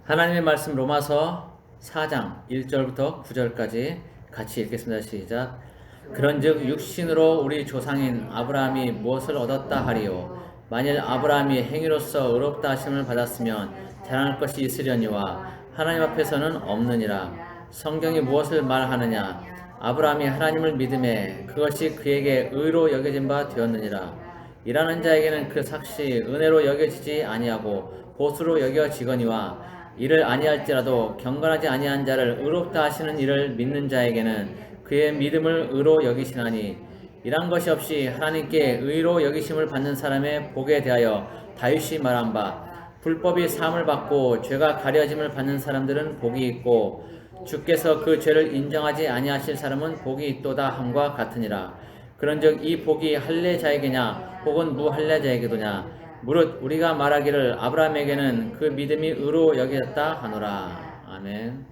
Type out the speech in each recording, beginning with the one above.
하나님의 말씀 로마서 4장 1절부터 9절까지 같이 읽겠습니다. 시작. 그런즉 육신으로 우리 조상인 아브라함이 무엇을 얻었다 하리요? 만일 아브라함이 행위로서 의롭다 하심을 받았으면 자랑할 것이 있으려니와 하나님 앞에서는 없느니라. 성경이 무엇을 말하느냐? 아브라함이 하나님을 믿음에 그것이 그에게 의로 여겨진 바 되었느니라. 일하는 자에게는 그 삭시 은혜로 여겨지지 아니하고 보수로 여겨지거니와 이를 아니할지라도 경건하지 아니한 자를 의롭다 하시는 이를 믿는 자에게는 그의 믿음을 의로 여기시나니 이란 것이 없이 하나님께 의로 여기심을 받는 사람의 복에 대하여 다윗이 말한 바 불법이 사함을 받고 죄가 가려짐을 받는 사람들은 복이 있고 주께서 그 죄를 인정하지 아니하실 사람은 복이 있도다 함과 같으니라. 그런즉 이 복이 할례자에게냐 혹은 무할례자에게도냐 무릇 우리가 말하기를 아브라함에게는 그 믿음이 의로 여겨졌다 하노라. 아멘.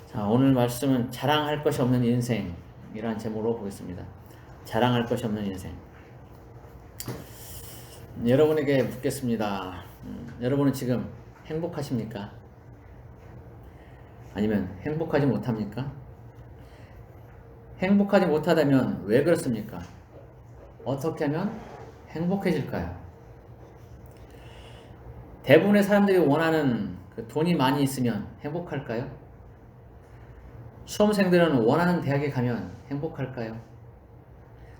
자, 오늘 말씀은 자랑할 것이 없는 인생이라는 제목으로 보겠습니다. 자랑할 것이 없는 인생. 여러분에게 묻겠습니다. 여러분은 지금 행복하십니까? 아니면 행복하지 못합니까? 행복하지 못하다면 왜 그렇습니까? 어떻게 하면 행복해질까요? 대부분의 사람들이 원하는 돈이 많이 있으면 행복할까요? 수험생들은 원하는 대학에 가면 행복할까요?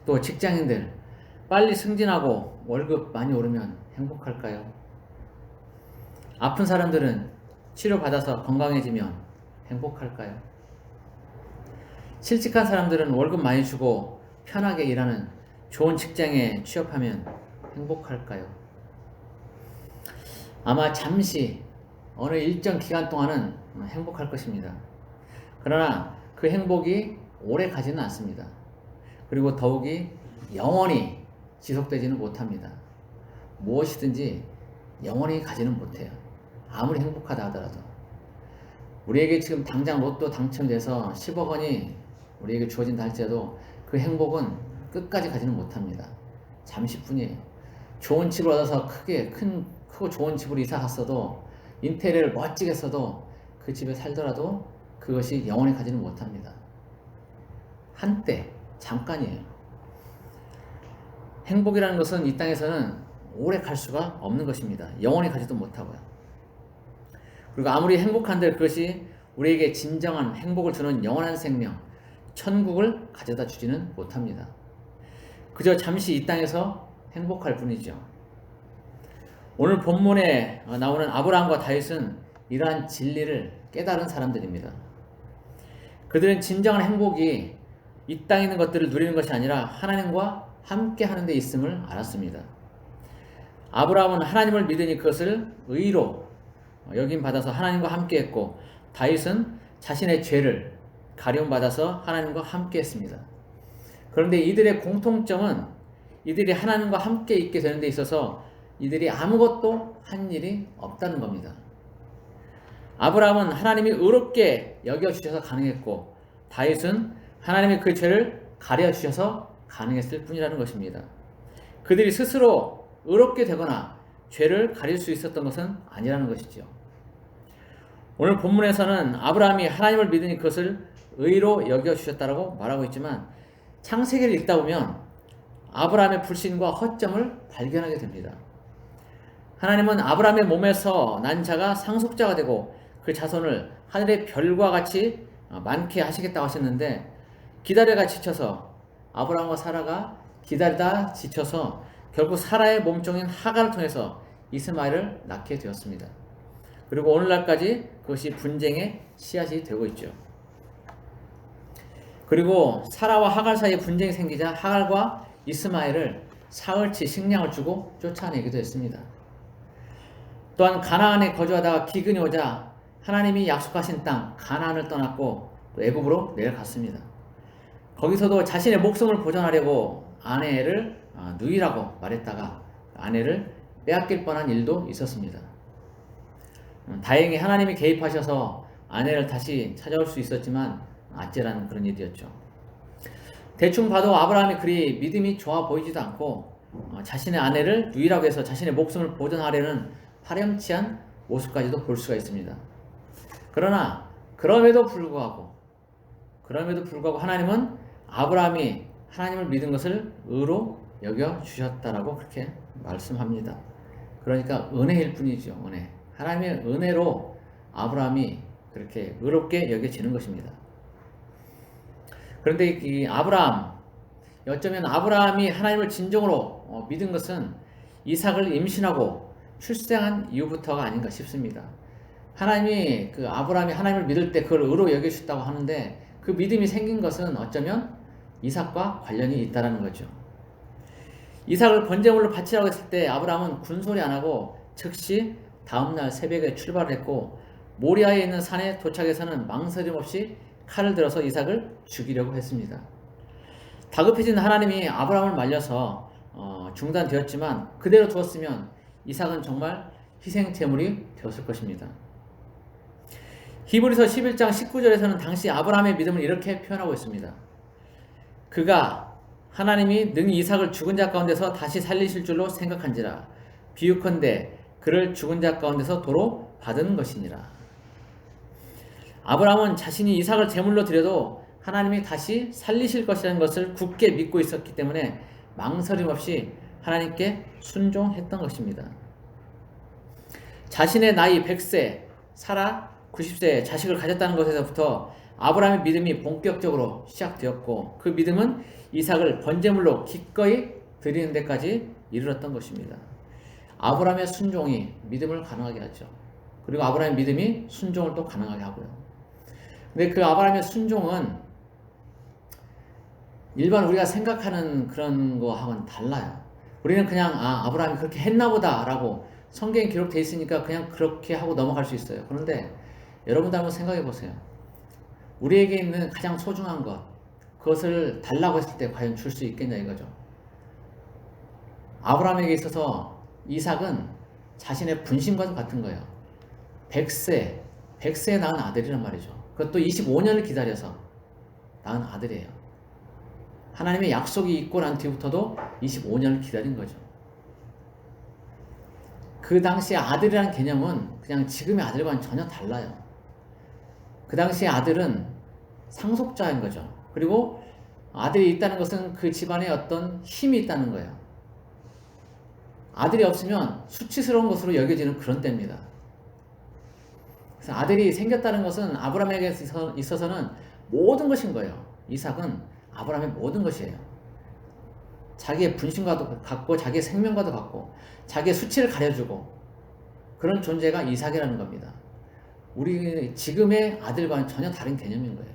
또 직장인들 빨리 승진하고 월급 많이 오르면 행복할까요? 아픈 사람들은 치료받아서 건강해지면 행복할까요? 실직한 사람들은 월급 많이 주고 편하게 일하는 좋은 직장에 취업하면 행복할까요? 아마 잠시 어느 일정 기간 동안은 행복할 것입니다. 그러나 그 행복이 오래 가지는 않습니다. 그리고 더욱이 영원히 지속되지는 못합니다. 무엇이든지 영원히 가지는 못해요. 아무리 행복하다 하더라도. 우리에게 지금 당장 로또 당첨돼서 10억 원이 우리에게 주어진다 할지라도 그 행복은 끝까지 가지는 못합니다. 잠시뿐이에요. 좋은 집을 얻어서 크고 좋은 집으로 이사 갔어도 인테리어를 멋지게 써도 그 집에 살더라도 그것이 영원히 가지는 못합니다. 한때 잠깐이에요. 행복이라는 것은 이 땅에서는 오래 갈 수가 없는 것입니다. 영원히 가지도 못하고요. 그리고 아무리 행복한들 그것이 우리에게 진정한 행복을 주는 영원한 생명, 천국을 가져다 주지는 못합니다. 그저 잠시 이 땅에서 행복할 뿐이죠. 오늘 본문에 나오는 아브라함과 다윗은 이러한 진리를 깨달은 사람들입니다. 그들은 진정한 행복이 이 땅에 있는 것들을 누리는 것이 아니라 하나님과 함께 하는 데 있음을 알았습니다. 아브라함은 하나님을 믿으니 그것을 의로 여김받아서 하나님과 함께 했고 다윗은 자신의 죄를 가려움받아서 하나님과 함께 했습니다. 그런데 이들의 공통점은 이들이 하나님과 함께 있게 되는 데 있어서 이들이 아무것도 한 일이 없다는 겁니다. 아브라함은 하나님이 의롭게 여겨주셔서 가능했고 다윗은 하나님이 그 죄를 가려주셔서 가능했을 뿐이라는 것입니다. 그들이 스스로 의롭게 되거나 죄를 가릴 수 있었던 것은 아니라는 것이죠. 오늘 본문에서는 아브라함이 하나님을 믿으니 그것을 의로 여겨주셨다고 말하고 있지만 창세기를 읽다 보면 아브라함의 불신과 허점을 발견하게 됩니다. 하나님은 아브라함의 몸에서 난 자가 상속자가 되고 그 자손을 하늘의 별과 같이 많게 하시겠다고 하셨는데 기다려가 지쳐서 아브라함과 사라가 기다리다 지쳐서 결국 사라의 몸종인 하갈을 통해서 이스마엘을 낳게 되었습니다. 그리고 오늘날까지 그것이 분쟁의 씨앗이 되고 있죠. 그리고 사라와 하갈 사이에 분쟁이 생기자 하갈과 이스마엘을 사흘치 식량을 주고 쫓아내기도 했습니다. 또한 가나안에 거주하다가 기근이 오자 하나님이 약속하신 땅 가나안을 떠났고 애굽으로 내려갔습니다. 거기서도 자신의 목숨을 보존하려고 아내를 누이라고 말했다가 아내를 빼앗길 뻔한 일도 있었습니다. 다행히 하나님이 개입하셔서 아내를 다시 찾아올 수 있었지만 아찔한 그런 일이었죠. 대충 봐도 아브라함이 그리 믿음이 좋아 보이지도 않고 자신의 아내를 누이라고 해서 자신의 목숨을 보존하려는 파렴치한 모습까지도 볼 수가 있습니다. 그러나 그럼에도 불구하고 하나님은 아브라함이 하나님을 믿은 것을 의로 여겨 주셨다라고 그렇게 말씀합니다. 그러니까 은혜일 뿐이죠. 은혜. 하나님의 은혜로 아브라함이 그렇게 의롭게 여겨지는 것입니다. 그런데 이 아브라함, 어쩌면 아브라함이 하나님을 진정으로 믿은 것은 이삭을 임신하고 출생한 이후부터가 아닌가 싶습니다. 하나님이 아브라함이 하나님을 믿을 때 그걸 의로 여겨주셨다고 하는데 그 믿음이 생긴 것은 어쩌면 이삭과 관련이 있다는 거죠. 이삭을 번제물로 바치라고 했을 때 아브라함은 군소리 안 하고 즉시 다음날 새벽에 출발했고 모리아에 있는 산에 도착해서는 망설임 없이 칼을 들어서 이삭을 죽이려고 했습니다. 다급해진 하나님이 아브라함을 말려서 중단되었지만 그대로 두었으면 이삭은 정말 희생 제물이 되었을 것입니다. 히브리서 11장 19절에서는 당시 아브라함의 믿음을 이렇게 표현하고 있습니다. 그가 하나님이 능히 이삭을 죽은 자 가운데서 다시 살리실 줄로 생각한지라 비유컨대 그를 죽은 자 가운데서 도로 받은 것이니라. 아브라함은 자신이 이삭을 제물로 드려도 하나님이 다시 살리실 것이라는 것을 굳게 믿고 있었기 때문에 망설임 없이 하나님께 순종했던 것입니다. 자신의 나이 100세, 사라 90세에 자식을 가졌다는 것에서부터 아브라함의 믿음이 본격적으로 시작되었고 그 믿음은 이삭을 번제물로 기꺼이 드리는 데까지 이르렀던 것입니다. 아브라함의 순종이 믿음을 가능하게 하죠. 그리고 아브라함의 믿음이 순종을 또 가능하게 하고요. 근데 그 아브라함의 순종은 일반 우리가 생각하는 그런 거하고는 달라요. 우리는 그냥 아브라함이 그렇게 했나 보다 라고 성경에 기록되어 있으니까 그냥 그렇게 하고 넘어갈 수 있어요. 그런데 여러분도 한번 생각해 보세요. 우리에게 있는 가장 소중한 것, 그것을 달라고 했을 때 과연 줄 수 있겠냐 이거죠. 아브라함에게 있어서 이삭은 자신의 분신과도 같은 거예요. 100세에 낳은 아들이란 말이죠. 그것도 25년을 기다려서 낳은 아들이에요. 하나님의 약속이 있고 난 뒤부터도 25년을 기다린 거죠. 그 당시에 아들이라는 개념은 그냥 지금의 아들과는 전혀 달라요. 그 당시에 아들은 상속자인 거죠. 그리고 아들이 있다는 것은 그 집안에 어떤 힘이 있다는 거예요. 아들이 없으면 수치스러운 것으로 여겨지는 그런 때입니다. 그래서 아들이 생겼다는 것은 아브라함에게 있어서는 모든 것인 거예요. 이삭은 아브라함의 모든 것이에요. 자기의 분신과도 같고 자기의 생명과도 같고 자기의 수치를 가려주고 그런 존재가 이삭이라는 겁니다. 우리 지금의 아들과는 전혀 다른 개념인 거예요.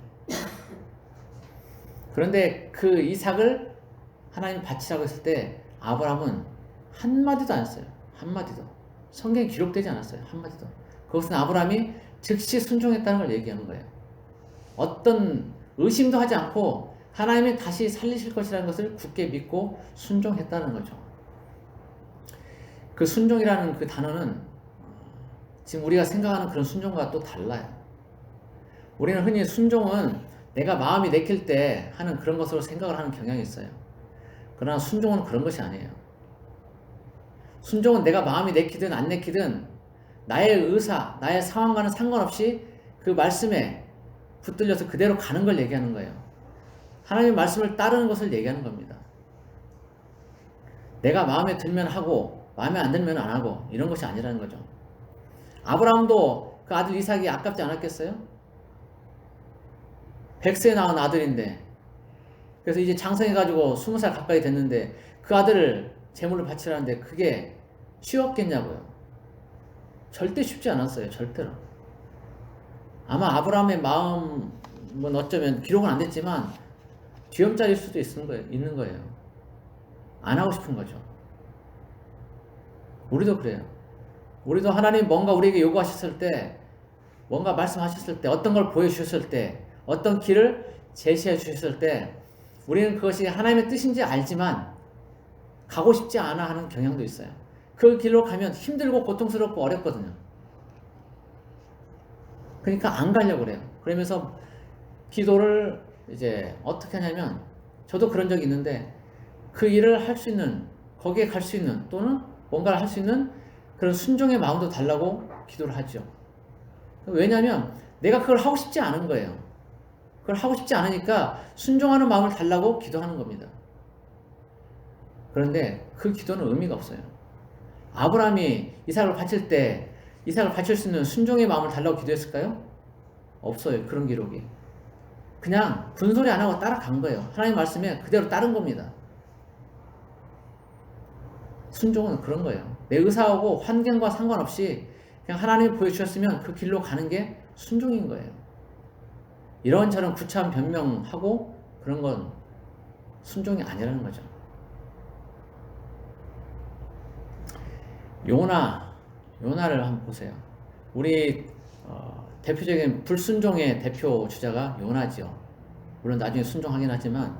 그런데 그 이삭을 하나님 바치라고 했을 때 아브라함은 한마디도 안 했어요. 한마디도. 성경에 기록되지 않았어요. 한마디도. 그것은 아브라함이 즉시 순종했다는 걸 얘기하는 거예요. 어떤 의심도 하지 않고 하나님이 다시 살리실 것이라는 것을 굳게 믿고 순종했다는 거죠. 그 순종이라는 그 단어는 지금 우리가 생각하는 그런 순종과 또 달라요. 우리는 흔히 순종은 내가 마음이 내킬 때 하는 그런 것으로 생각을 하는 경향이 있어요. 그러나 순종은 그런 것이 아니에요. 순종은 내가 마음이 내키든 안 내키든 나의 의사, 나의 상황과는 상관없이 그 말씀에 붙들려서 그대로 가는 걸 얘기하는 거예요. 하나님의 말씀을 따르는 것을 얘기하는 겁니다. 내가 마음에 들면 하고 마음에 안 들면 안 하고 이런 것이 아니라는 거죠. 아브라함도 그 아들 이삭이 아깝지 않았겠어요? 100세에 낳은 아들인데 그래서 이제 장성해가지고 20살 가까이 됐는데 그 아들을 제물로 바치라는데 그게 쉬웠겠냐고요. 절대 쉽지 않았어요. 절대로. 아마 아브라함의 마음은 어쩌면 기록은 안 됐지만 뒤엄짤일 수도 있는 거예요. 안 하고 싶은 거죠. 우리도 그래요. 우리도 하나님 뭔가 우리에게 요구하셨을 때, 뭔가 말씀하셨을 때, 어떤 걸 보여주셨을 때, 어떤 길을 제시해 주셨을 때 우리는 그것이 하나님의 뜻인지 알지만 가고 싶지 않아 하는 경향도 있어요. 그 길로 가면 힘들고 고통스럽고 어렵거든요. 그러니까 안 가려고 그래요. 그러면서 기도를 이제 어떻게 하냐면 저도 그런 적이 있는데 그 일을 할 수 있는 거기에 갈 수 있는 또는 뭔가를 할 수 있는 그런 순종의 마음도 달라고 기도를 하죠. 왜냐하면 내가 그걸 하고 싶지 않은 거예요. 그걸 하고 싶지 않으니까 순종하는 마음을 달라고 기도하는 겁니다. 그런데 그 기도는 의미가 없어요. 아브라함이 이삭을 바칠 때 이삭을 바칠 수 있는 순종의 마음을 달라고 기도했을까요? 없어요. 그런 기록이. 그냥 분소리 안 하고 따라간 거예요. 하나님 말씀에 그대로 따른 겁니다. 순종은 그런 거예요. 내 의사하고 환경과 상관없이 그냥 하나님이 보여주셨으면 그 길로 가는 게 순종인 거예요. 이런저런 구차한 변명하고 그런 건 순종이 아니라는 거죠. 요나를 한번 보세요. 우리 대표적인 불순종의 대표 주자가 요나지요. 물론 나중에 순종하긴 하지만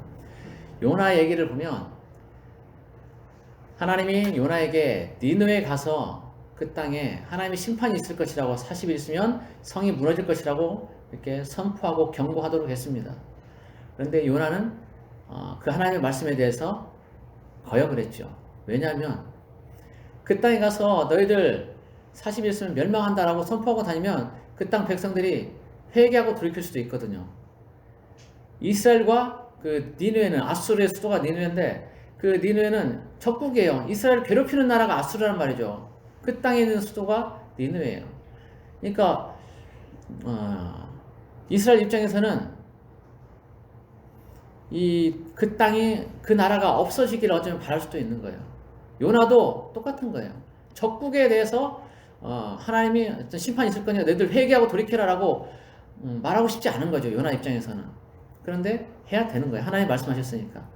요나 얘기를 보면 하나님이 요나에게 니느웨에 가서 그 땅에 하나님의 심판이 있을 것이라고 40일 있으면 성이 무너질 것이라고 이렇게 선포하고 경고하도록 했습니다. 그런데 요나는 그 하나님의 말씀에 대해서 거역을 했죠. 왜냐하면 그 땅에 가서 너희들 40일 있으면 멸망한다라고 선포하고 다니면 그 땅 백성들이 회개하고 돌이킬 수도 있거든요. 이스라엘과 그 니느웨는 아수르의 수도가 니느웨인데 그 니느웨는 적국이에요. 이스라엘을 괴롭히는 나라가 아수르란 말이죠. 그 땅에 있는 수도가 니느웨예요. 그러니까 이스라엘 입장에서는 그 땅이 그 나라가 없어지기를 어쩌면 바랄 수도 있는 거예요. 요나도 똑같은 거예요. 적국에 대해서 하나님이 어떤 심판이 있을 거니까 너희들 회개하고 돌이켜라라고 말하고 싶지 않은 거죠. 요나 입장에서는. 그런데 해야 되는 거예요. 하나님 말씀하셨으니까.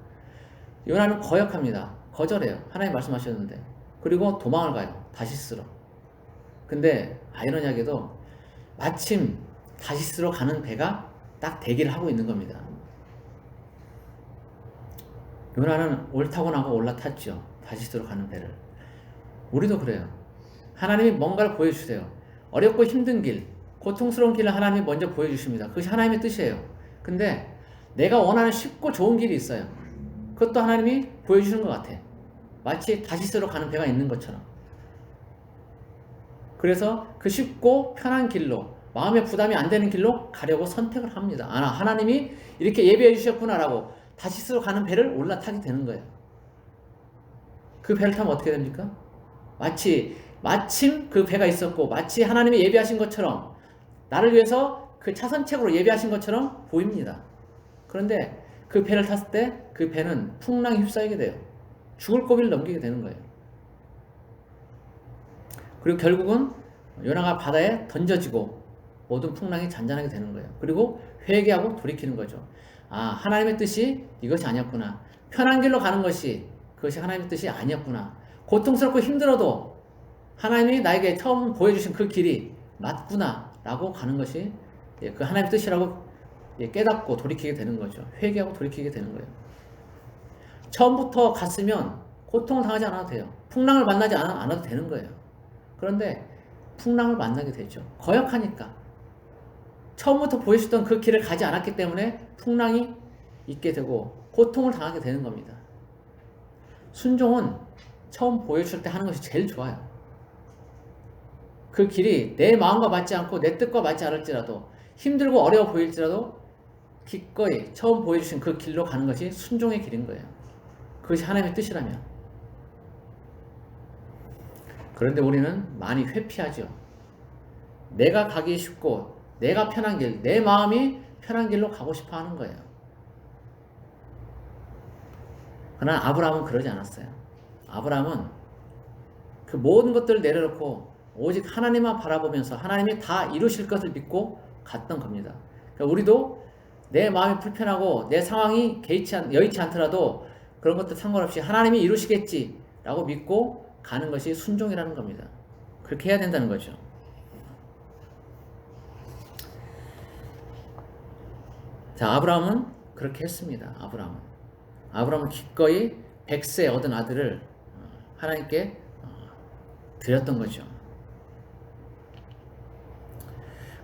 요나는 거역합니다. 거절해요. 하나님 말씀하셨는데. 그리고 도망을 가요. 다시스로. 근데 아이러니하게도 마침 다시스로 가는 배가 딱 대기를 하고 있는 겁니다. 요나는 옳다고 나고 올라탔죠. 다시스로 가는 배를. 우리도 그래요. 하나님이 뭔가를 보여주세요. 어렵고 힘든 길, 고통스러운 길을 하나님이 먼저 보여주십니다. 그것이 하나님의 뜻이에요. 근데 내가 원하는 쉽고 좋은 길이 있어요. 그것도 하나님이 보여주시는 것 같아. 마치 다시스로 가는 배가 있는 것처럼. 그래서 그 쉽고 편한 길로, 마음의 부담이 안 되는 길로 가려고 선택을 합니다. 하나님이 이렇게 예비해 주셨구나라고 다시스로 가는 배를 올라타게 되는 거예요. 그 배를 타면 어떻게 됩니까? 마침 그 배가 있었고 마치 하나님이 예비하신 것처럼 나를 위해서 그 차선책으로 예비하신 것처럼 보입니다. 그런데 그 배를 탔을 때 그 배는 풍랑에 휩싸이게 돼요. 죽을 고비를 넘기게 되는 거예요. 그리고 결국은 요나가 바다에 던져지고 모든 풍랑이 잔잔하게 되는 거예요. 그리고 회개하고 돌이키는 거죠. 하나님의 뜻이 이것이 아니었구나. 편한 길로 가는 것이 그것이 하나님의 뜻이 아니었구나. 고통스럽고 힘들어도 하나님이 나에게 처음 보여주신 그 길이 맞구나 라고 가는 것이 그 하나님의 뜻이라고 깨닫고 돌이키게 되는 거죠. 회개하고 돌이키게 되는 거예요. 처음부터 갔으면 고통을 당하지 않아도 돼요. 풍랑을 만나지 않아도 되는 거예요. 그런데 풍랑을 만나게 되죠. 거역하니까. 처음부터 보여주셨던 그 길을 가지 않았기 때문에 풍랑이 있게 되고 고통을 당하게 되는 겁니다. 순종은 처음 보여줄 때 하는 것이 제일 좋아요. 그 길이 내 마음과 맞지 않고 내 뜻과 맞지 않을지라도 힘들고 어려워 보일지라도 기꺼이 처음 보여주신 그 길로 가는 것이 순종의 길인 거예요. 그것이 하나님의 뜻이라면. 그런데 우리는 많이 회피하죠. 내가 가기 쉽고 내가 편한 길, 내 마음이 편한 길로 가고 싶어 하는 거예요. 그러나 아브라함은 그러지 않았어요. 아브라함은 그 모든 것들을 내려놓고 오직 하나님만 바라보면서 하나님이 다 이루실 것을 믿고 갔던 겁니다. 그러니까 우리도 내 마음이 불편하고 내 상황이 여의치 않더라도 그런 것들 상관없이 하나님이 이루시겠지라고 믿고 가는 것이 순종이라는 겁니다. 그렇게 해야 된다는 거죠. 자, 아브라함은 그렇게 했습니다. 아브라함은 기꺼이 100세 얻은 아들을 하나님께 드렸던 거죠.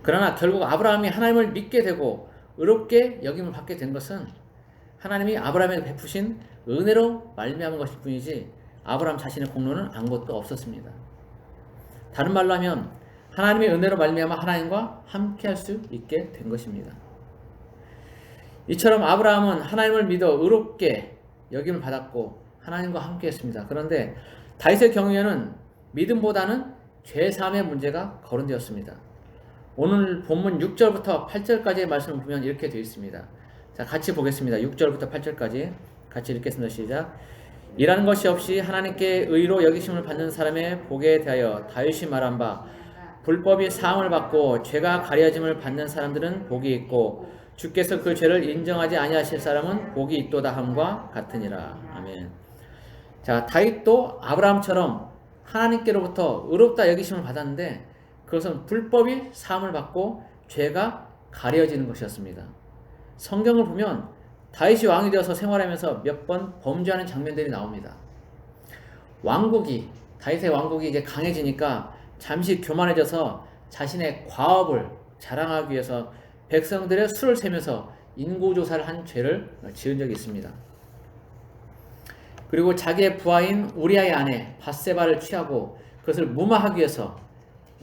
그러나 결국 아브라함이 하나님을 믿게 되고 의롭게 여김을 받게 된 것은 하나님이 아브라함에게 베푸신 은혜로 말미암은 것일 뿐이지 아브라함 자신의 공로는 아무것도 없었습니다. 다른 말로 하면 하나님의 은혜로 말미암아 하나님과 함께할 수 있게 된 것입니다. 이처럼 아브라함은 하나님을 믿어 의롭게 여김을 받았고 하나님과 함께했습니다. 그런데 다윗의 경우에는 믿음보다는 죄사함의 문제가 거론되었습니다. 오늘 본문 6절부터 8절까지의 말씀을 보면 이렇게 되어 있습니다. 자, 같이 보겠습니다. 6절부터 8절까지 같이 읽겠습니다. 시작. 일하는 것이 없이 하나님께 의로 여기심을 받는 사람의 복에 대하여 다윗이 말한 바 불법이 사함을 받고 죄가 가려짐을 받는 사람들은 복이 있고 주께서 그 죄를 인정하지 아니하실 사람은 복이 있도다 함과 같으니라. 아멘. 자, 다윗도 아브라함처럼 하나님께로부터 의롭다 여기심을 받았는데 그것은 불법이 사함을 받고 죄가 가려지는 것이었습니다. 성경을 보면 다윗이 왕이 되어서 생활하면서 몇 번 범죄하는 장면들이 나옵니다. 다윗의 왕국이 이제 강해지니까 잠시 교만해져서 자신의 과업을 자랑하기 위해서 백성들의 수를 세면서 인구조사를 한 죄를 지은 적이 있습니다. 그리고 자기의 부하인 우리아의 아내 밧세바를 취하고 그것을 무마하기 위해서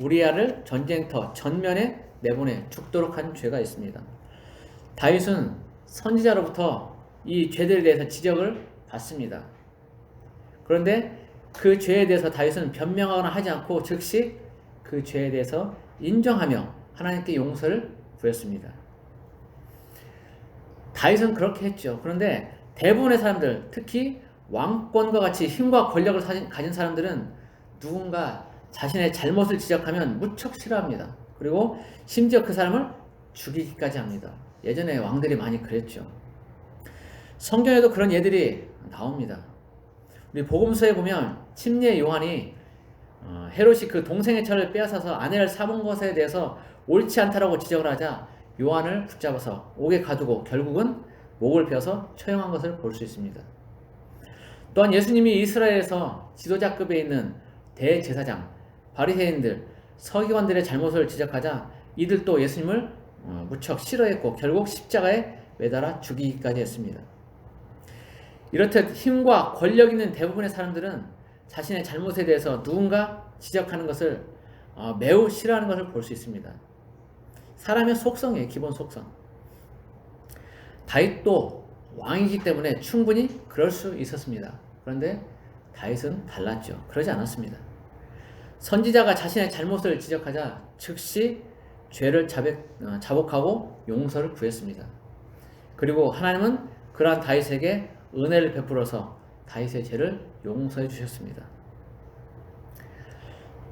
우리아를 전쟁터 전면에 내보내 죽도록 한 죄가 있습니다. 다윗은 선지자로부터 이 죄들에 대해서 지적을 받습니다. 그런데 그 죄에 대해서 다윗은 변명하거나 하지 않고 즉시 그 죄에 대해서 인정하며 하나님께 용서를 구했습니다. 다윗은 그렇게 했죠. 그런데 대부분의 사람들, 특히 왕권과 같이 힘과 권력을 가진 사람들은 누군가 자신의 잘못을 지적하면 무척 싫어합니다. 그리고 심지어 그 사람을 죽이기까지 합니다. 예전에 왕들이 많이 그랬죠. 성경에도 그런 예들이 나옵니다. 우리 복음서에 보면 침례 요한이 헤롯이 그 동생의 차를 빼앗아서 아내를 사본 것에 대해서 옳지 않다라고 지적을 하자 요한을 붙잡아서 옥에 가두고 결국은 목을 베어서 처형한 것을 볼 수 있습니다. 또한 예수님이 이스라엘에서 지도자급에 있는 대제사장, 바리새인들, 서기관들의 잘못을 지적하자 이들도 예수님을 무척 싫어했고 결국 십자가에 매달아 죽이기까지 했습니다. 이렇듯 힘과 권력 있는 대부분의 사람들은 자신의 잘못에 대해서 누군가 지적하는 것을 매우 싫어하는 것을 볼 수 있습니다. 사람의 속성이에요. 기본 속성. 다윗도 왕이기 때문에 충분히 그럴 수 있었습니다. 그런데 다윗은 달랐죠. 그러지 않았습니다. 선지자가 자신의 잘못을 지적하자 즉시 죄를 자복하고 용서를 구했습니다. 그리고 하나님은 그러한 다윗에게 은혜를 베풀어서 다윗의 죄를 용서해 주셨습니다.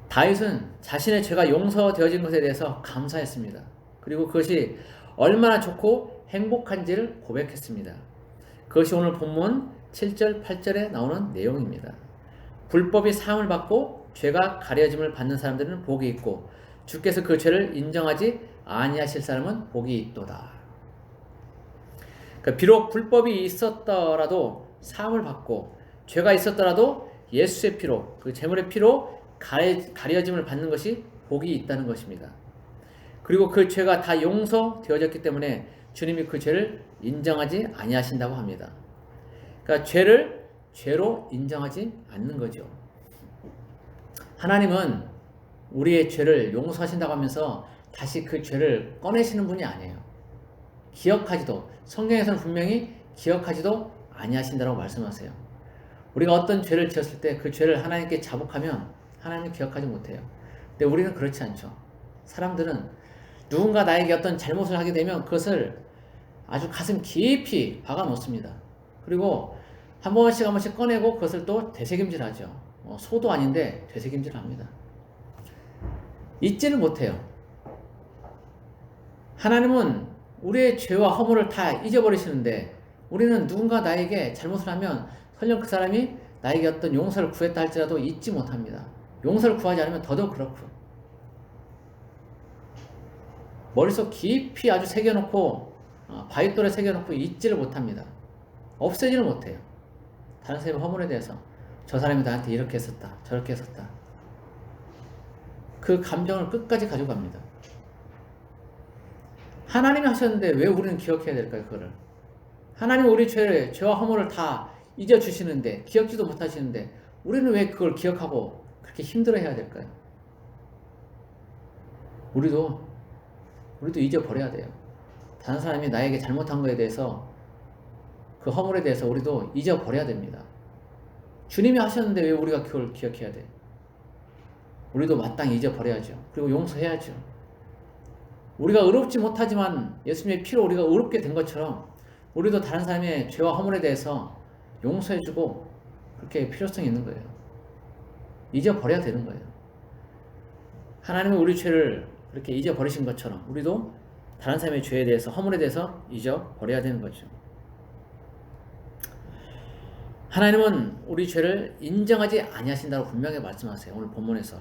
다윗은 자신의 죄가 용서되어진 것에 대해서 감사했습니다. 그리고 그것이 얼마나 좋고 행복한지를 고백했습니다. 그것이 오늘 본문 7절, 8절에 나오는 내용입니다. 불법이 사함을 받고 죄가 가려짐을 받는 사람들은 복이 있고 주께서 그 죄를 인정하지 아니하실 사람은 복이 있도다. 그러니까 비록 불법이 있었더라도 사함을 받고 죄가 있었더라도 예수의 피로, 그 제물의 피로 가려짐을 받는 것이 복이 있다는 것입니다. 그리고 그 죄가 다 용서되어졌기 때문에 주님이 그 죄를 인정하지 아니하신다고 합니다. 그러니까 죄를 죄로 인정하지 않는 거죠. 하나님은 우리의 죄를 용서하신다고 하면서 다시 그 죄를 꺼내시는 분이 아니에요. 기억하지도, 성경에서는 분명히 기억하지도 아니하신다고 말씀하세요. 우리가 어떤 죄를 지었을 때 그 죄를 하나님께 자복하면 하나님은 기억하지 못해요. 근데 우리는 그렇지 않죠. 사람들은 누군가 나에게 어떤 잘못을 하게 되면 그것을 아주 가슴 깊이 박아 놓습니다. 그리고 한 번씩 꺼내고 그것을 또 되새김질하죠. 소도 아닌데 되새김질을 합니다. 잊지를 못해요. 하나님은 우리의 죄와 허물을 다 잊어버리시는데 우리는 누군가 나에게 잘못을 하면 설령 그 사람이 나에게 어떤 용서를 구했다 할지라도 잊지 못합니다. 용서를 구하지 않으면 더더욱 그렇고 머릿속 깊이 아주 새겨놓고 바윗돌에 새겨놓고 잊지를 못합니다. 없애지를 못해요. 다른 사람의 허물에 대해서 저 사람이 나한테 이렇게 했었다 저렇게 했었다 그 감정을 끝까지 가져갑니다. 하나님이 하셨는데 왜 우리는 기억해야 될까요? 그거를 하나님은 우리 죄와 허물을 다 잊어주시는데 기억지도 못하시는데 우리는 왜 그걸 기억하고 그렇게 힘들어해야 될까요? 우리도 잊어버려야 돼요. 다른 사람이 나에게 잘못한 거에 대해서, 그 허물에 대해서 우리도 잊어버려야 됩니다. 주님이 하셨는데 왜 우리가 그걸 기억해야 돼? 우리도 마땅히 잊어버려야죠. 그리고 용서해야죠. 우리가 의롭지 못하지만 예수님의 피로 우리가 의롭게 된 것처럼 우리도 다른 사람의 죄와 허물에 대해서 용서해주고 그렇게 필요성이 있는 거예요. 잊어버려야 되는 거예요. 하나님은 우리 죄를 그렇게 잊어버리신 것처럼 우리도 다른 사람의 죄에 대해서, 허물에 대해서 잊어버려야 되는 거죠. 하나님은 우리 죄를 인정하지 아니하신다고 분명히 말씀하세요. 오늘 본문에서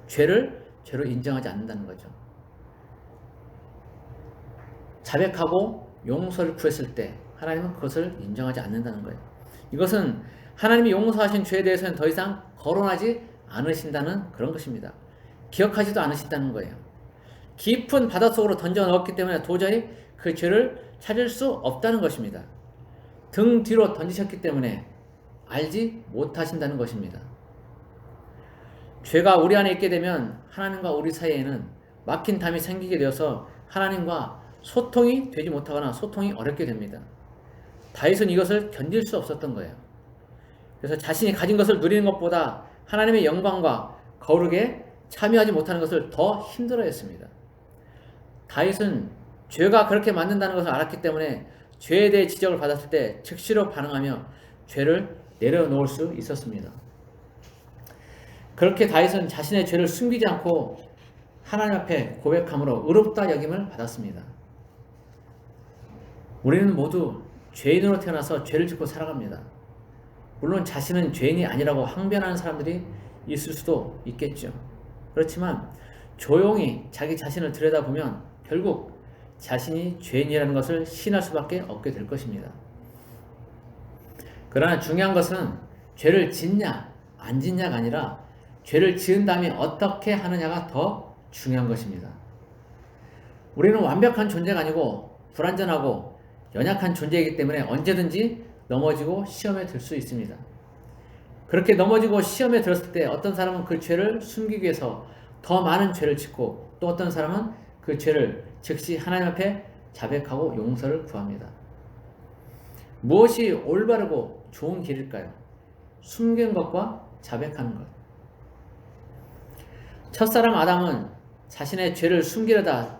죄를 죄로 인정하지 않는다는 거죠. 자백하고 용서를 구했을 때 하나님은 그것을 인정하지 않는다는 거예요. 이것은 하나님이 용서하신 죄에 대해서는 더 이상 거론하지 않으신다는 그런 것입니다. 기억하지도 않으신다는 거예요. 깊은 바닷속으로 던져 넣었기 때문에 도저히 그 죄를 찾을 수 없다는 것입니다. 등 뒤로 던지셨기 때문에 알지 못하신다는 것입니다. 죄가 우리 안에 있게 되면 하나님과 우리 사이에는 막힌 담이 생기게 되어서 하나님과 소통이 되지 못하거나 소통이 어렵게 됩니다. 다윗은 이것을 견딜 수 없었던 거예요. 그래서 자신이 가진 것을 누리는 것보다 하나님의 영광과 거룩에 참여하지 못하는 것을 더 힘들어했습니다. 다윗은 죄가 그렇게 만든다는 것을 알았기 때문에 죄에 대해 지적을 받았을 때 즉시로 반응하며 죄를 내려놓을 수 있었습니다. 그렇게 다윗은 자신의 죄를 숨기지 않고 하나님 앞에 고백함으로 의롭다 여김을 받았습니다. 우리는 모두 죄인으로 태어나서 죄를 짓고 살아갑니다. 물론 자신은 죄인이 아니라고 항변하는 사람들이 있을 수도 있겠죠. 그렇지만 조용히 자기 자신을 들여다보면 결국 자신이 죄인이라는 것을 시인할 수밖에 없게 될 것입니다. 그러나 중요한 것은 죄를 짓냐 안 짓냐가 아니라 죄를 지은 다음에 어떻게 하느냐가 더 중요한 것입니다. 우리는 완벽한 존재가 아니고 불완전하고 연약한 존재이기 때문에 언제든지 넘어지고 시험에 들 수 있습니다. 그렇게 넘어지고 시험에 들었을 때 어떤 사람은 그 죄를 숨기기 위해서 더 많은 죄를 짓고, 또 어떤 사람은 그 죄를 즉시 하나님 앞에 자백하고 용서를 구합니다. 무엇이 올바르고 좋은 길일까요? 숨기는 것과 자백하는 것. 첫사람 아담은 자신의 죄를 숨기려다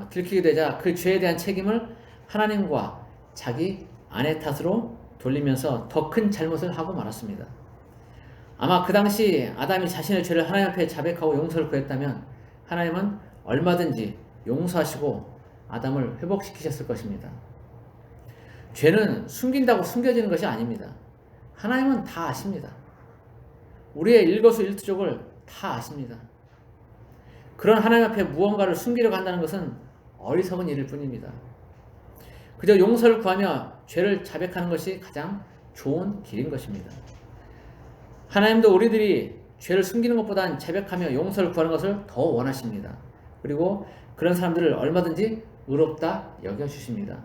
들키게 되자 그 죄에 대한 책임을 하나님과 자기 아내 탓으로 돌리면서 더 큰 잘못을 하고 말았습니다. 아마 그 당시 아담이 자신의 죄를 하나님 앞에 자백하고 용서를 구했다면 하나님은 얼마든지 용서하시고 아담을 회복시키셨을 것입니다. 죄는 숨긴다고 숨겨지는 것이 아닙니다. 하나님은 다 아십니다. 우리의 일거수일투족을 다 아십니다. 그런 하나님 앞에 무언가를 숨기려고 한다는 것은 어리석은 일일 뿐입니다. 그저 용서를 구하며 죄를 자백하는 것이 가장 좋은 길인 것입니다. 하나님도 우리들이 죄를 숨기는 것보다는 자백하며 용서를 구하는 것을 더 원하십니다. 그리고 그런 사람들을 얼마든지 의롭다 여겨주십니다.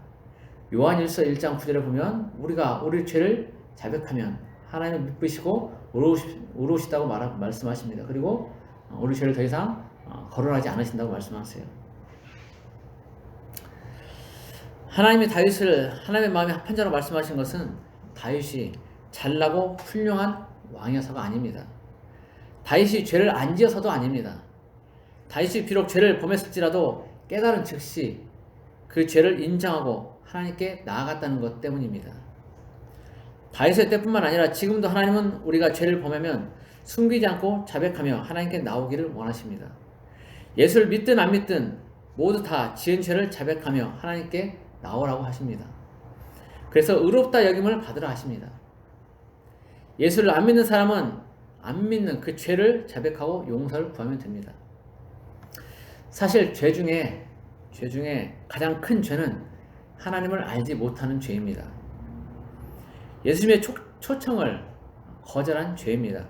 요한일서 1장 9절에 보면 우리가 우리 죄를 자백하면 하나님을 미쁘시고 의로우시다고 말씀하십니다. 그리고 우리 죄를 더 이상 거론하지 않으신다고 말씀하세요. 하나님이 다윗을 하나님의 마음에 합한 자로 말씀하신 것은 다윗이 잘나고 훌륭한 왕이어서가 아닙니다. 다윗이 죄를 안 지어서도 아닙니다. 다윗이 비록 죄를 범했을지라도 깨달은 즉시 그 죄를 인정하고 하나님께 나아갔다는 것 때문입니다. 다윗의 때뿐만 아니라 지금도 하나님은 우리가 죄를 범하면 숨기지 않고 자백하며 하나님께 나오기를 원하십니다. 예수를 믿든 안 믿든 모두 다 지은 죄를 자백하며 하나님께 나오라고 하십니다. 그래서 의롭다 여김을 받으라 하십니다. 예수를 안 믿는 사람은 안 믿는 그 죄를 자백하고 용서를 구하면 됩니다. 사실 죄 중에 가장 큰 죄는 하나님을 알지 못하는 죄입니다. 예수님의 초청을 거절한 죄입니다.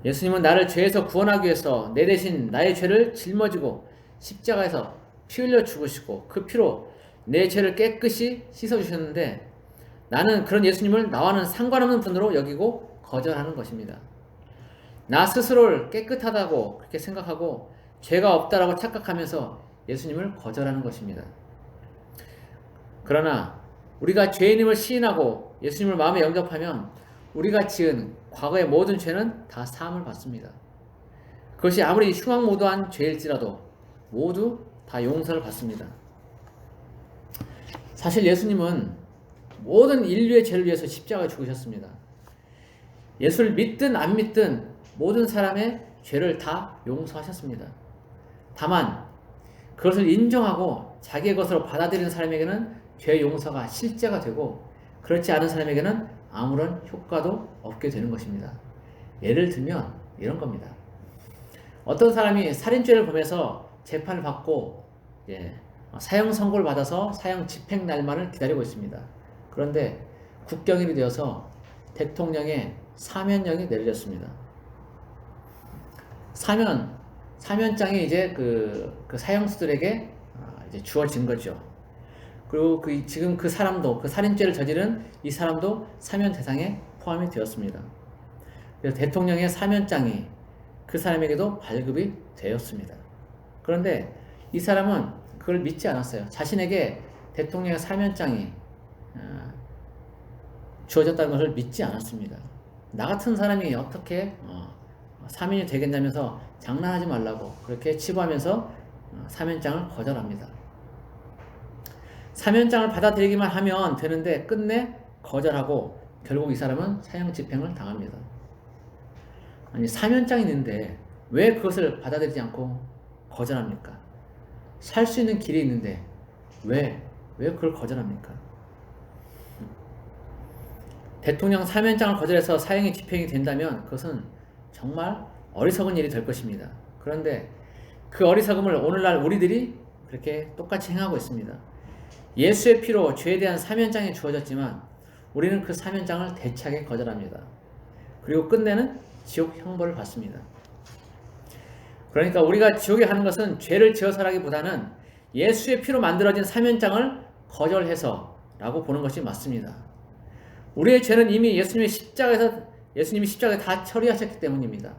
예수님은 나를 죄에서 구원하기 위해서 내 대신 나의 죄를 짊어지고 십자가에서 피 흘려 죽으시고 그 피로 내 죄를 깨끗이 씻어주셨는데 나는 그런 예수님을 나와는 상관없는 분으로 여기고 거절하는 것입니다. 나 스스로를 깨끗하다고 그렇게 생각하고 죄가 없다라고 착각하면서 예수님을 거절하는 것입니다. 그러나 우리가 죄인임을 시인하고 예수님을 마음에 영접하면 우리가 지은 과거의 모든 죄는 다 사함을 받습니다. 그것이 아무리 흉악무도한 죄일지라도 모두 다 용서를 받습니다. 사실 예수님은 모든 인류의 죄를 위해서 십자가에 죽으셨습니다. 예수를 믿든 안 믿든 모든 사람의 죄를 다 용서하셨습니다. 다만 그것을 인정하고 자기의 것으로 받아들이는 사람에게는 죄 용서가 실제가 되고 그렇지 않은 사람에게는 아무런 효과도 없게 되는 것입니다. 예를 들면 이런 겁니다. 어떤 사람이 살인죄를 범해서 재판을 받고 사형 선고를 받아서 사형 집행 날만을 기다리고 있습니다. 그런데 국경일이 되어서 대통령의 사면령이 내려졌습니다. 사면장이 이제 그 사형수들에게 이제 주어진 거죠. 그리고 지금 그 사람도, 그 살인죄를 저지른 이 사람도 사면 대상에 포함이 되었습니다. 그래서 대통령의 사면장이 그 사람에게도 발급이 되었습니다. 그런데 이 사람은 그걸 믿지 않았어요. 자신에게 대통령의 사면장이 주어졌다는 것을 믿지 않았습니다. 나 같은 사람이 어떻게 사면이 되겠냐면서 장난하지 말라고 그렇게 치부하면서 사면장을 거절합니다. 사면장을 받아들이기만 하면 되는데 끝내 거절하고 결국 이 사람은 사형 집행을 당합니다. 아니, 사면장이 있는데 왜 그것을 받아들이지 않고 거절합니까? 살 수 있는 길이 있는데 왜 그걸 거절합니까? 대통령 사면장을 거절해서 사형이 집행이 된다면 그것은 정말 어리석은 일이 될 것입니다. 그런데 그 어리석음을 오늘날 우리들이 그렇게 똑같이 행하고 있습니다. 예수의 피로 죄에 대한 사면장이 주어졌지만 우리는 그 사면장을 대차게 거절합니다. 그리고 끝내는 지옥 형벌을 받습니다. 그러니까 우리가 지옥에 가는 것은 죄를 지어서라기보다는 예수의 피로 만들어진 사면장을 거절해서라고 보는 것이 맞습니다. 우리의 죄는 이미 예수님이 십자가에 다 처리하셨기 때문입니다.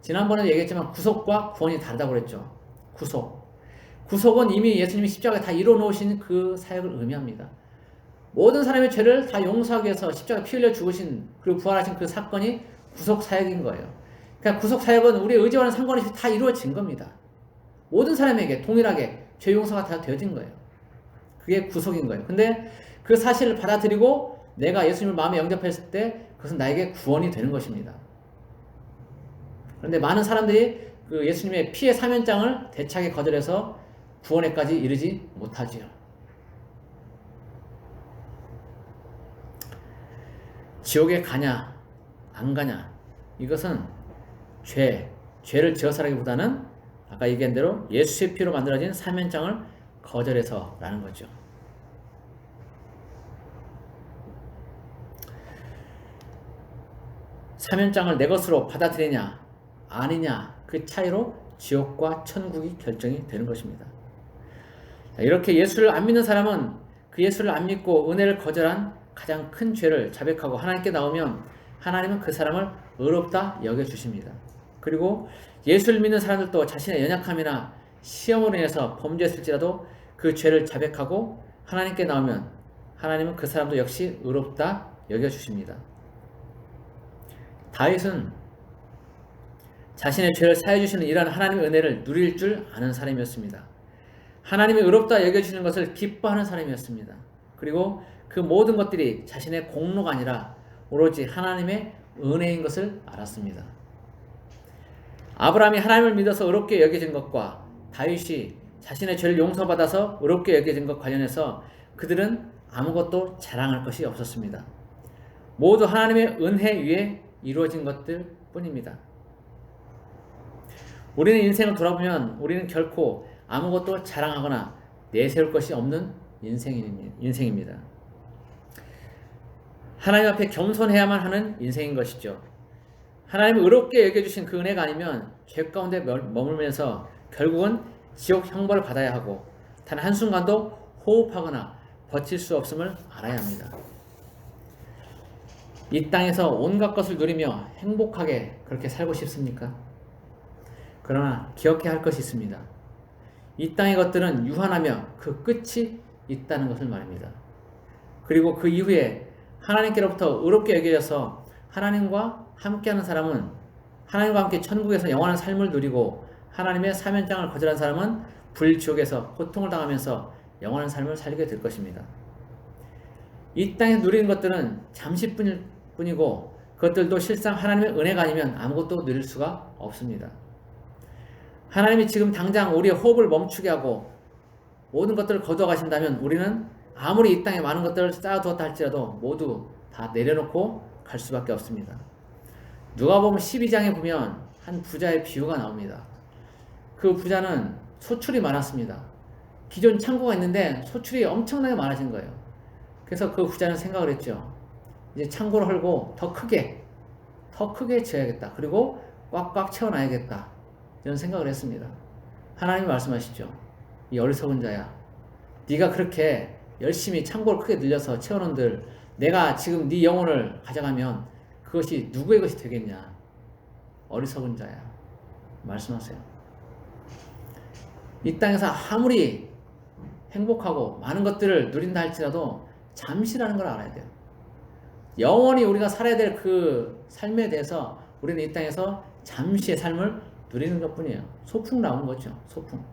지난번에 얘기했지만 구속과 구원이 다르다고 그랬죠. 구속은 이미 예수님이 십자가에 다 이뤄 놓으신 그 사역을 의미합니다. 모든 사람의 죄를 다 용서하기 위해서 십자가에 피 흘려 죽으신 그리고 부활하신 그 사건이 구속 사역인 거예요. 그러니까 구속 사역은 우리의 의지와는 상관없이 다 이루어진 겁니다. 모든 사람에게 동일하게 죄 용서가 다 되어진 거예요. 그게 구속인 거예요. 근데 그 사실을 받아들이고 내가 예수님을 마음에 영접했을 때 그것은 나에게 구원이 되는 것입니다. 그런데 많은 사람들이 그 예수님의 피의 사면장을 대차게 거절해서 구원에까지 이르지 못하지요. 지옥에 가냐 안 가냐 이것은 죄를 지어서라기보다는 아까 얘기한 대로 예수의 피로 만들어진 사면장을 거절해서라는 거죠. 사면장을 내 것으로 받아들이냐 아니냐 그 차이로 지옥과 천국이 결정이 되는 것입니다. 이렇게 예수를 안 믿는 사람은 그 예수를 안 믿고 은혜를 거절한 가장 큰 죄를 자백하고 하나님께 나오면 하나님은 그 사람을 의롭다 여겨주십니다. 그리고 예수를 믿는 사람들도 자신의 연약함이나 시험으로 인해서 범죄했을지라도 그 죄를 자백하고 하나님께 나오면 하나님은 그 사람도 역시 의롭다 여겨주십니다. 다윗은 자신의 죄를 사해주시는 이러한 하나님의 은혜를 누릴 줄 아는 사람이었습니다. 하나님이 의롭다 여겨주시는 것을 기뻐하는 사람이었습니다. 그리고 그 모든 것들이 자신의 공로가 아니라 오로지 하나님의 은혜인 것을 알았습니다. 아브라함이 하나님을 믿어서 의롭게 여겨진 것과 다윗이 자신의 죄를 용서받아서 의롭게 여겨진 것 관련해서 그들은 아무것도 자랑할 것이 없었습니다. 모두 하나님의 은혜 위에 이루어진 것들 뿐입니다. 우리는 인생을 돌아보면 우리는 결코 아무것도 자랑하거나 내세울 것이 없는 인생입니다. 하나님 앞에 겸손해야만 하는 인생인 것이죠. 하나님이 의롭게 여겨주신 그 은혜가 아니면 죄 가운데 머물면서 결국은 지옥 형벌을 받아야 하고 단 한순간도 호흡하거나 버틸 수 없음을 알아야 합니다. 이 땅에서 온갖 것을 누리며 행복하게 그렇게 살고 싶습니까? 그러나 기억해야 할 것이 있습니다. 이 땅의 것들은 유한하며 그 끝이 있다는 것을 말합니다. 그리고 그 이후에 하나님께로부터 의롭게 여겨져서 하나님과 함께하는 사람은 하나님과 함께 천국에서 영원한 삶을 누리고 하나님의 사면장을 거절한 사람은 불지옥에서 고통을 당하면서 영원한 삶을 살게 될 것입니다. 이 땅에 누리는 것들은 잠시뿐이고 그것들도 실상 하나님의 은혜가 아니면 아무것도 누릴 수가 없습니다. 하나님이 지금 당장 우리의 호흡을 멈추게 하고 모든 것들을 거두어 가신다면 우리는 아무리 이 땅에 많은 것들을 쌓아두었다 할지라도 모두 다 내려놓고 갈 수밖에 없습니다. 누가복음 12장에 보면 한 부자의 비유가 나옵니다. 그 부자는 소출이 많았습니다. 기존 창고가 있는데 소출이 엄청나게 많아진 거예요. 그래서 그 부자는 생각을 했죠. 이제 창고를 헐고 더 크게 지어야겠다. 그리고 꽉꽉 채워놔야겠다. 이런 생각을 했습니다. 하나님이 말씀하시죠. 이 어리석은 자야, 네가 그렇게 열심히 창고를 크게 늘려서 채워놓은들 내가 지금 네 영혼을 가져가면 그것이 누구의 것이 되겠냐. 어리석은 자야, 말씀하세요. 이 땅에서 아무리 행복하고 많은 것들을 누린다 할지라도 잠시라는 걸 알아야 돼요. 영원히 우리가 살아야 될 그 삶에 대해서 우리는 이 땅에서 잠시의 삶을 누리는 것뿐이에요. 소풍 나온 거죠. 소풍.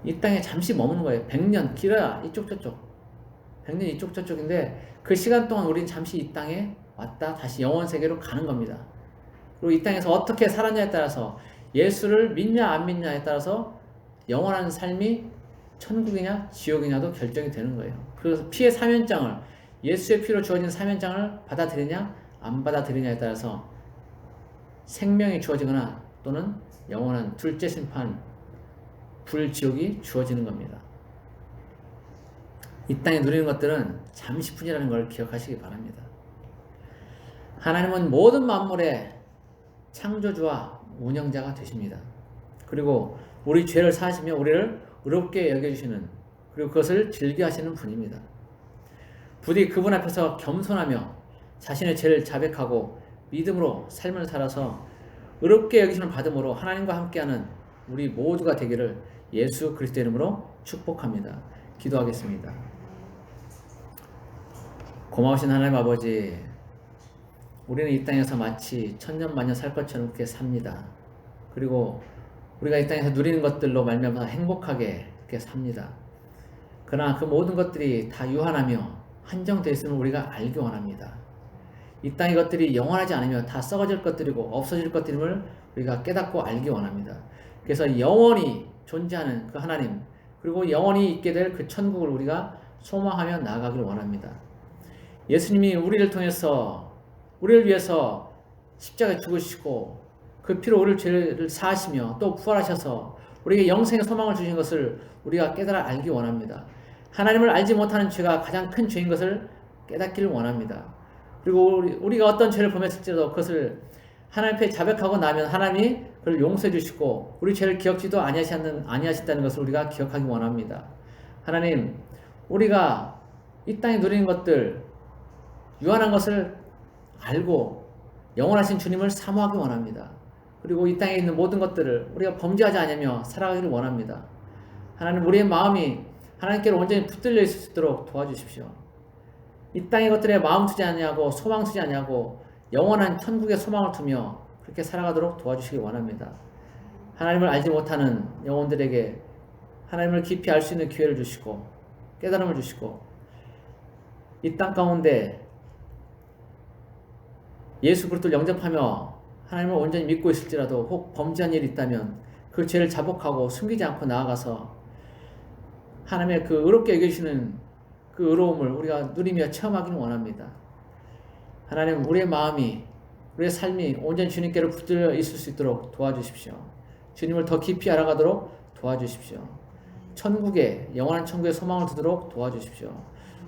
이 땅에 잠시 머무는 거예요. 100년, 길어야 이쪽 저쪽. 100년 이쪽 저쪽인데 그 시간 동안 우리는 잠시 이 땅에 왔다 다시 영원 세계로 가는 겁니다. 그리고 이 땅에서 어떻게 살았냐에 따라서 예수를 믿냐 안 믿냐에 따라서 영원한 삶이 천국이냐 지옥이냐도 결정이 되는 거예요. 그래서 피의 사면장을, 예수의 피로 주어진 사면장을 받아들이냐 안 받아들이냐에 따라서 생명이 주어지거나 또는 영원한 둘째 심판, 불지옥이 주어지는 겁니다. 이 땅에 누리는 것들은 잠시뿐이라는 걸 기억하시기 바랍니다. 하나님은 모든 만물의 창조주와 운영자가 되십니다. 그리고 우리 죄를 사하시며 우리를 의롭게 여겨주시는, 그리고 그것을 즐겨하시는 분입니다. 부디 그분 앞에서 겸손하며 자신의 죄를 자백하고 믿음으로 삶을 살아서 의롭게 여기심을 받음으로 하나님과 함께하는 우리 모두가 되기를 예수 그리스도 이름으로 축복합니다. 기도하겠습니다. 고마우신 하나님 아버지, 우리는 이 땅에서 마치 천년만년 살 것처럼 그렇게 삽니다. 그리고 우리가 이 땅에서 누리는 것들로 말미암아 행복하게 그렇게 삽니다. 그러나 그 모든 것들이 다 유한하며 한정되어 있음을 우리가 알기 원합니다. 이 땅의 것들이 영원하지 않으며 다 썩어질 것들이고 없어질 것들임을 우리가 깨닫고 알기 원합니다. 그래서 영원히 존재하는 그 하나님, 그리고 영원히 있게 될 그 천국을 우리가 소망하며 나아가길 원합니다. 예수님이 우리를 통해서, 우리를 위해서 십자가에 죽으시고 그 피로 우리를 죄를 사하시며 또 부활하셔서 우리에게 영생의 소망을 주신 것을 우리가 깨달아 알기 원합니다. 하나님을 알지 못하는 죄가 가장 큰 죄인 것을 깨닫기를 원합니다. 그리고 우리가 어떤 죄를 범했을지라도 그것을 하나님 앞에 자백하고 나면 하나님이 그걸 용서해 주시고 우리 죄를 기억지도 아니하신다는 것을 우리가 기억하기 원합니다. 하나님, 우리가 이 땅에 누리는 것들, 유한한 것을 알고 영원하신 주님을 사모하기 원합니다. 그리고 이 땅에 있는 모든 것들을 우리가 범죄하지 않으며 살아가기를 원합니다. 하나님, 우리의 마음이 하나님께로 온전히 붙들려 있을 수 있도록 도와주십시오. 이 땅의 것들에 마음 두지 아니하고 소망 두지 아니하고 영원한 천국의 소망을 두며 그렇게 살아가도록 도와주시기 원합니다. 하나님을 알지 못하는 영혼들에게 하나님을 깊이 알 수 있는 기회를 주시고 깨달음을 주시고 이 땅 가운데 예수 그리스도를 영접하며 하나님을 온전히 믿고 있을지라도 혹 범죄한 일이 있다면 그 죄를 자복하고 숨기지 않고 나아가서 하나님의 그 의롭게 여겨주시는 그 의로움을 우리가 누리며 체험하기를 원합니다. 하나님, 우리의 마음이, 우리의 삶이 온전히 주님께로 붙들려 있을 수 있도록 도와주십시오. 주님을 더 깊이 알아가도록 도와주십시오. 천국에, 영원한 천국의 소망을 두도록 도와주십시오.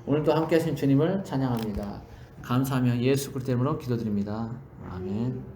오늘도 함께 하신 주님을 찬양합니다. 감사하며 예수 그리스도 이름으로 기도드립니다. 아멘.